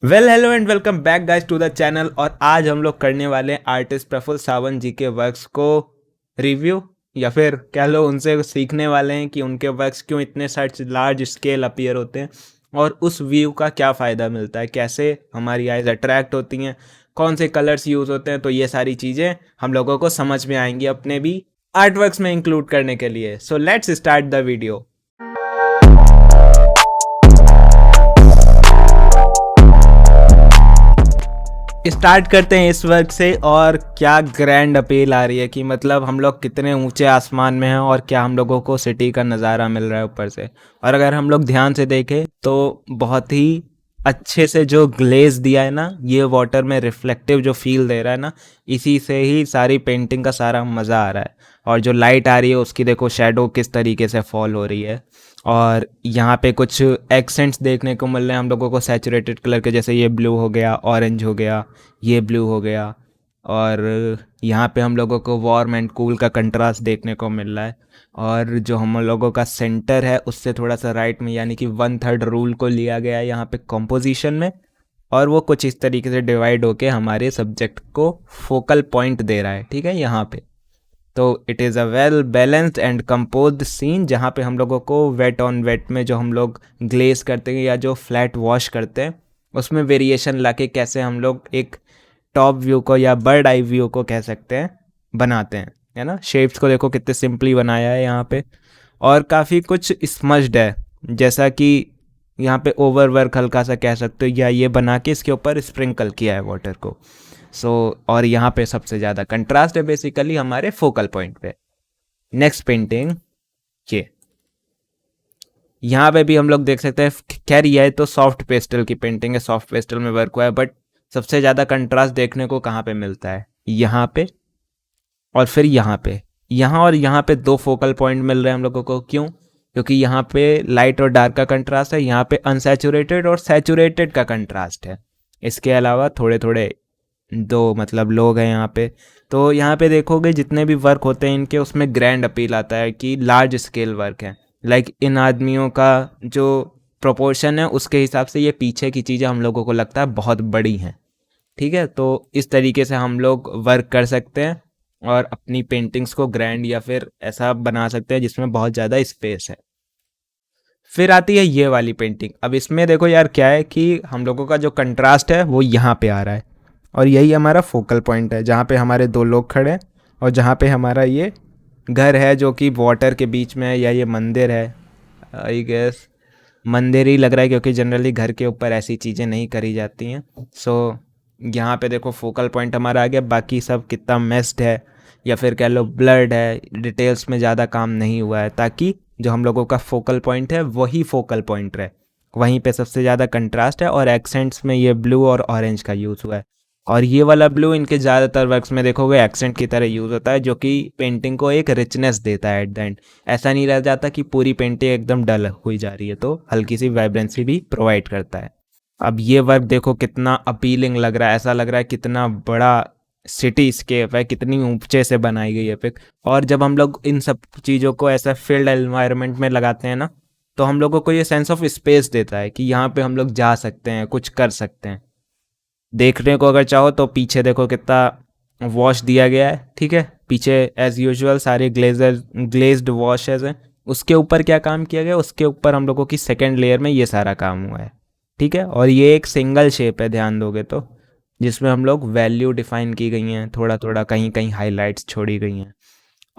Well hello and welcome back guys to the channel. और आज हम लोग करने वाले हैं आर्टिस्ट प्रफुल्ल सावंत जी के वर्क्स को रिव्यू, या फिर कह लो उनसे सीखने वाले हैं कि उनके वर्क्स क्यों इतने सच लार्ज स्केल अपीयर होते हैं और उस व्यू का क्या फ़ायदा मिलता है, कैसे हमारी आइज अट्रैक्ट होती हैं, कौन से कलर्स यूज़ होते हैं। तो ये सारी चीज़ें हम लोगों को समझ में आएंगी अपने भी आर्ट वर्क्स में इंक्लूड करने के लिए। So let's start the video. Start करते हैं इस वर्क से। और क्या ग्रैंड अपील आ रही है कि मतलब हम लोग कितने ऊंचे आसमान में हैं और क्या हम लोगों को सिटी का नज़ारा मिल रहा है ऊपर से। और अगर हम लोग ध्यान से देखें तो बहुत ही अच्छे से जो ग्लेज दिया है ना, ये वाटर में रिफ्लेक्टिव जो फील दे रहा है ना, इसी से ही सारी पेंटिंग का सारा मज़ा आ रहा है। और जो लाइट आ रही है उसकी देखो शेडो किस तरीके से फॉल हो रही है। और यहाँ पे कुछ एक्सेंट्स देखने को मिल रहे हैं हम लोगों को सैचुरेटेड कलर के, जैसे ये ब्लू हो गया, ऑरेंज हो गया, ये ब्लू हो गया। और यहाँ पे हम लोगों को वार्म एंड कूल का कंट्रास्ट देखने को मिल रहा है। और जो हम लोगों का सेंटर है उससे थोड़ा सा राइट में, यानी कि 1/3 रूल को लिया गया है यहाँ पे कंपोजिशन में। और वो कुछ इस तरीके से डिवाइड होके हमारे सब्जेक्ट को फोकल पॉइंट दे रहा है, ठीक है यहाँ पे। तो it is a well balanced and composed scene, जहाँ पे हम लोगों को वेट ऑन वेट में जो हम लोग ग्लेज करते हैं या जो फ्लैट वॉश करते हैं उसमें वेरिएशन लाके कैसे हम लोग एक टॉप व्यू को या बर्ड आई व्यू को कह सकते हैं बनाते हैं, है ना। शेप्स को देखो कितने सिंपली बनाया है यहाँ पे। और काफ़ी कुछ स्मज्ड है, जैसा कि यहाँ पे ओवर वर्क हल्का सा कह सकते हो, या ये बना के इसके ऊपर स्प्रिंकल किया है वाटर को। और यहाँ पे सबसे ज़्यादा कंट्रास्ट है बेसिकली हमारे फोकल पॉइंट पे। नेक्स्ट पेंटिंग ये, यहाँ पे भी हम लोग देख सकते हैं। खैर यह तो सॉफ्ट पेस्टल की पेंटिंग है, सॉफ्ट पेस्टल में वर्क हुआ है, बट सबसे ज़्यादा कंट्रास्ट देखने को कहाँ पे मिलता है, यहाँ पे और फिर यहाँ पे। यहाँ और यहाँ पे दो फोकल पॉइंट मिल रहे हैं हम लोगों को। क्यों? क्योंकि यहाँ पे लाइट और डार्क का कंट्रास्ट है, यहाँ पे अनसैचुरेटेड और सैचुरेटेड का कंट्रास्ट है। इसके अलावा थोड़े थोड़े दो मतलब लोग हैं यहाँ पे। तो यहाँ पे देखोगे जितने भी वर्क होते हैं इनके, उसमें ग्रैंड अपील आता है कि लार्ज स्केल वर्क है। लाइक इन आदमियों का जो प्रोपोर्शन है उसके हिसाब से ये पीछे की चीज़ें हम लोगों को लगता है बहुत बड़ी हैं, ठीक है। तो इस तरीके से हम लोग वर्क कर सकते हैं और अपनी पेंटिंग्स को ग्रैंड या फिर ऐसा बना सकते हैं जिसमें बहुत ज़्यादा स्पेस है। फिर आती है ये वाली पेंटिंग। अब इसमें देखो यार क्या है कि हम लोगों का जो कंट्रास्ट है वो यहाँ पे आ रहा है, और यही हमारा फोकल पॉइंट है जहाँ पे हमारे दो लोग खड़े हैं और जहाँ पे हमारा ये घर है जो कि वाटर के बीच में है, या ये मंदिर है। आई गेस मंदिर ही लग रहा है क्योंकि जनरली घर के ऊपर ऐसी चीज़ें नहीं करी जाती हैं। यहाँ पे देखो फोकल पॉइंट हमारा आ गया। बाकी सब कितना मेस्ड है या फिर कह लो ब्लर्ड है, डिटेल्स में ज़्यादा काम नहीं हुआ है, ताकि जो हम लोगों का फोकल पॉइंट है वही फोकल पॉइंट रहे। वहीं पे सबसे ज़्यादा कंट्रास्ट है और एक्सेंट्स में ये ब्लू और ऑरेंज का यूज़ हुआ है। और ये वाला ब्लू इनके ज़्यादातर वर्क्स में देखोगे एक्सेंट की तरह यूज़ होता है, जो कि पेंटिंग को एक रिचनेस देता है एट द एंड। ऐसा नहीं रह जाता कि पूरी पेंटिंग एकदम डल हुई जा रही है, तो हल्की सी वाइब्रेंसी भी प्रोवाइड करता है। अब ये वर्क देखो कितना अपीलिंग लग रहा है, ऐसा लग रहा है कितना बड़ा सिटी स्केप है, कितनी ऊंचे से बनाई गई है पिक। और जब हम लोग इन सब चीज़ों को ऐसा फील्ड एनवायरनमेंट में लगाते हैं ना, तो हम लोगों को ये सेंस ऑफ स्पेस देता है कि यहाँ पे हम लोग जा सकते हैं, कुछ कर सकते हैं। देखने को अगर चाहो तो पीछे देखो कितना वॉश दिया गया है, ठीक है। पीछे एज यूजुअल सारे ग्लेज्ड वॉशेज हैं। उसके ऊपर क्या काम किया गया, उसके ऊपर हम लोगों की सेकेंड लेयर में ये सारा काम हुआ है, ठीक है। और ये एक सिंगल शेप है ध्यान दोगे तो, जिसमें हम लोग वैल्यू डिफाइन की गई हैं, थोड़ा थोड़ा कहीं कहीं हाईलाइट्स छोड़ी गई हैं।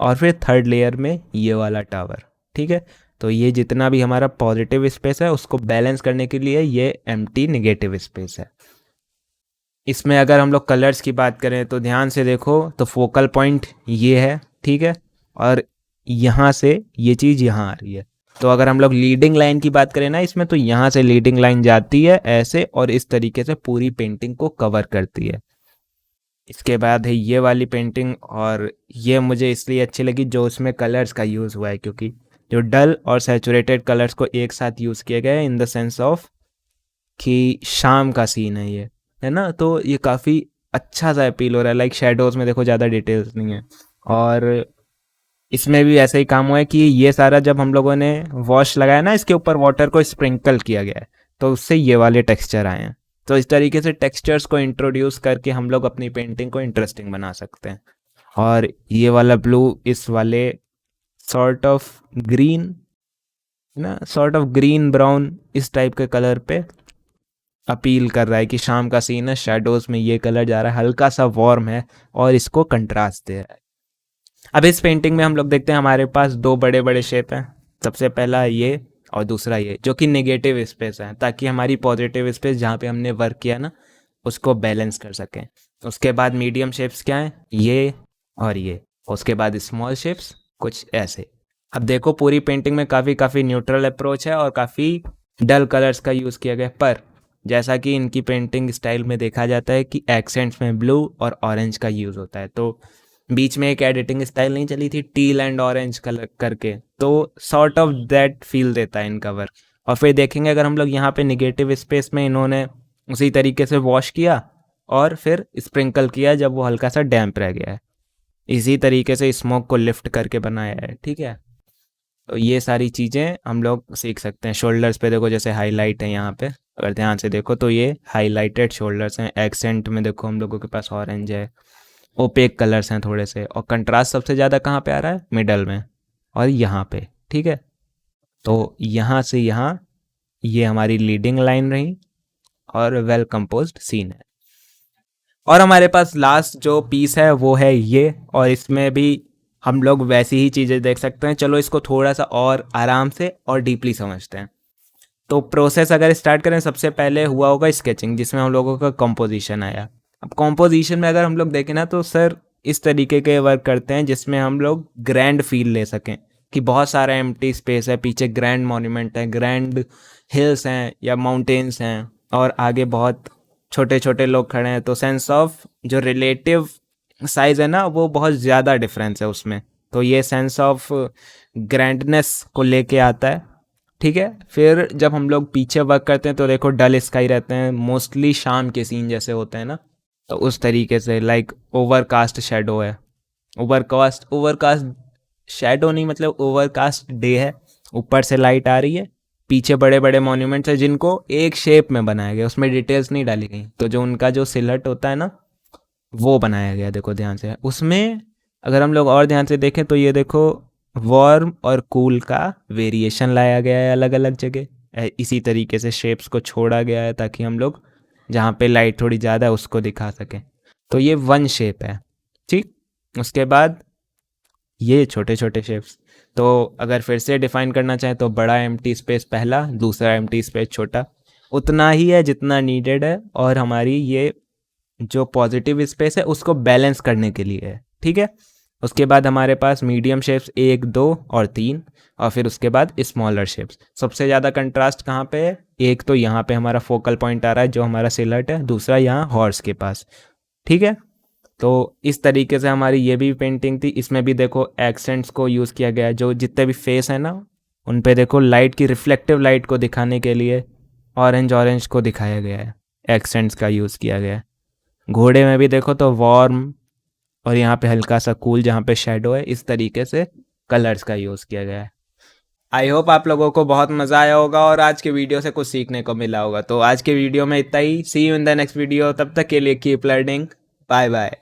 और फिर थर्ड लेयर में ये वाला टावर, ठीक है। तो ये जितना भी हमारा पॉजिटिव स्पेस है उसको बैलेंस करने के लिए ये एम्प्टी नेगेटिव स्पेस है। इसमें अगर हम लोग कलर्स की बात करें तो ध्यान से देखो तो फोकल पॉइंट ये है, ठीक है। और यहाँ से ये चीज़ यहाँ आ रही है। तो अगर हम लोग लीडिंग लाइन की बात करें ना इसमें, तो यहाँ से लीडिंग लाइन जाती है ऐसे और इस तरीके से पूरी पेंटिंग को कवर करती है। इसके बाद है ये वाली पेंटिंग, और ये मुझे इसलिए अच्छी लगी जो इसमें कलर्स का यूज़ हुआ है, क्योंकि जो डल और सैचुरेटेड कलर्स को एक साथ यूज़ किया गया है इन द सेंस ऑफ कि शाम का सीन है ये, है ना। तो ये काफ़ी अच्छा सा अपील हो रहा है। लाइक शेडोज़ में देखो ज़्यादा डिटेल्स नहीं है। और इसमें भी ऐसा ही काम हुआ है कि ये सारा जब हम लोगों ने वॉश लगाया ना इसके ऊपर वाटर को स्प्रिंकल किया गया है, तो उससे ये वाले टेक्सचर आए हैं। तो इस तरीके से टेक्सचर्स को इंट्रोड्यूस करके हम लोग अपनी पेंटिंग को इंटरेस्टिंग बना सकते हैं। और ये वाला ब्लू इस वाले सॉर्ट ऑफ ग्रीन ना, सॉर्ट ऑफ ग्रीन ब्राउन इस टाइप के कलर पे अपील कर रहा है कि शाम का सीन है, शेडोज में ये कलर जा रहा है, हल्का सा वार्म है और इसको कंट्रास्ट दे रहा है। अब इस पेंटिंग में हम लोग देखते हैं हमारे पास दो बड़े बड़े शेप हैं। सबसे पहला ये और दूसरा ये, जो कि नेगेटिव स्पेस है, ताकि हमारी पॉजिटिव स्पेस जहाँ पे हमने वर्क किया ना उसको बैलेंस कर सकें। उसके बाद मीडियम शेप्स क्या हैं, ये और ये। उसके बाद स्मॉल शेप्स कुछ ऐसे। अब देखो पूरी पेंटिंग में काफ़ी काफ़ी न्यूट्रल अप्रोच है और काफ़ी डल कलर्स का यूज़ किया गया है, पर जैसा कि इनकी पेंटिंग स्टाइल में देखा जाता है कि एक्सेंट्स में ब्लू और ऑरेंज का यूज़ होता है। तो बीच में एक एडिटिंग स्टाइल नहीं चली थी टील एंड ऑरेंज कलर करके, तो सॉर्ट ऑफ दैट फील देता है इनका वर्क। और फिर देखेंगे अगर हम लोग यहाँ पे निगेटिव स्पेस में इन्होंने उसी तरीके से वॉश किया और फिर स्प्रिंकल किया जब वो हल्का सा डैम्प रह गया है, इसी तरीके से स्मोक को लिफ्ट करके बनाया है। ठीक है, तो ये सारी चीज़ें हम लोग सीख सकते हैं। शोल्डर्स पे देखो जैसे हाईलाइट है यहाँ पे, अगर ध्यान से देखो तो ये हाईलाइटेड शोल्डर्स हैं। एक्सेंट में देखो हम लोगों के पास ऑरेंज है, ओपेक कलर्स हैं थोड़े से, और कंट्रास्ट सबसे ज़्यादा कहाँ पे आ रहा है, मिडल में और यहाँ पे। ठीक है, तो यहाँ से यहाँ ये हमारी लीडिंग लाइन रही और वेल कंपोज्ड सीन है। और हमारे पास लास्ट जो पीस है वो है ये, और इसमें भी हम लोग वैसी ही चीज़ें देख सकते हैं। चलो इसको थोड़ा सा और आराम से और डीपली समझते हैं। तो प्रोसेस अगर स्टार्ट करें, सबसे पहले हुआ होगा स्केचिंग, जिसमें हम लोगों का कंपोजिशन आया। अब कंपोजिशन में अगर हम लोग देखें ना, तो सर इस तरीके के वर्क करते हैं जिसमें हम लोग ग्रैंड फील ले सकें कि बहुत सारा एम्प्टी स्पेस है, पीछे ग्रैंड मॉन्यूमेंट है, ग्रैंड हिल्स हैं या माउंटेन्स हैं, और आगे बहुत छोटे छोटे लोग खड़े हैं। तो सेंस ऑफ जो रिलेटिव साइज है ना, वो बहुत ज़्यादा डिफरेंस है उसमें। तो ये सेंस ऑफ ग्रैंडनेस को लेके आता है। ठीक है, फिर जब हम लोग पीछे वर्क करते हैं तो देखो डल स्काई रहते हैं, मोस्टली शाम के सीन जैसे होते हैं ना, तो उस तरीके से लाइक ओवरकास्ट शेडो है। ओवरकास्ट शेडो नहीं, मतलब ओवरकास्ट डे है, ऊपर से लाइट आ रही है, पीछे बड़े बड़े मॉन्यूमेंट्स हैं जिनको एक शेप में बनाया गया, उसमें डिटेल्स नहीं डाली गई, तो जो उनका जो सिलहट होता है ना वो बनाया गया। देखो ध्यान से उसमें, अगर हम लोग और ध्यान से देखें तो ये देखो वार्म और कूल का वेरिएशन लाया गया है अलग अलग जगह। इसी तरीके से शेप्स को छोड़ा गया है ताकि हम लोग जहाँ पे लाइट थोड़ी ज़्यादा है उसको दिखा सकें। तो ये वन शेप है। ठीक, उसके बाद ये छोटे छोटे शेप्स। तो अगर फिर से डिफाइन करना चाहें तो बड़ा एम्प्टी स्पेस पहला, दूसरा एम्प्टी स्पेस छोटा, उतना ही है जितना नीडेड है, और हमारी ये जो पॉजिटिव स्पेस है उसको बैलेंस करने के लिए है। ठीक है, उसके बाद हमारे पास मीडियम शेप्स 1, 2 और 3, और फिर उसके बाद स्मॉलर शेप्स। सबसे ज़्यादा कंट्रास्ट कहाँ पे है, एक तो यहाँ पे हमारा फोकल पॉइंट आ रहा है जो हमारा सिलहट है, दूसरा यहाँ हॉर्स के पास। ठीक है, तो इस तरीके से हमारी ये भी पेंटिंग थी। इसमें भी देखो एक्सेंट्स को यूज़ किया गया है, जो जितने भी फेस है ना उन पे देखो लाइट की रिफ्लेक्टिव लाइट को दिखाने के लिए ऑरेंज को दिखाया गया है, एक्सेंट्स का यूज़ किया गया है। घोड़े में भी देखो तो वार्म और यहाँ पे हल्का सा कूल जहाँ पे शेडो है, इस तरीके से कलर्स का यूज़ किया गया है। आई होप आप लोगों को बहुत मज़ा आया होगा और आज के वीडियो से कुछ सीखने को मिला होगा। तो आज के वीडियो में इतना ही। See you in the next video, तब तक के लिए कीप लर्निंग। Bye bye.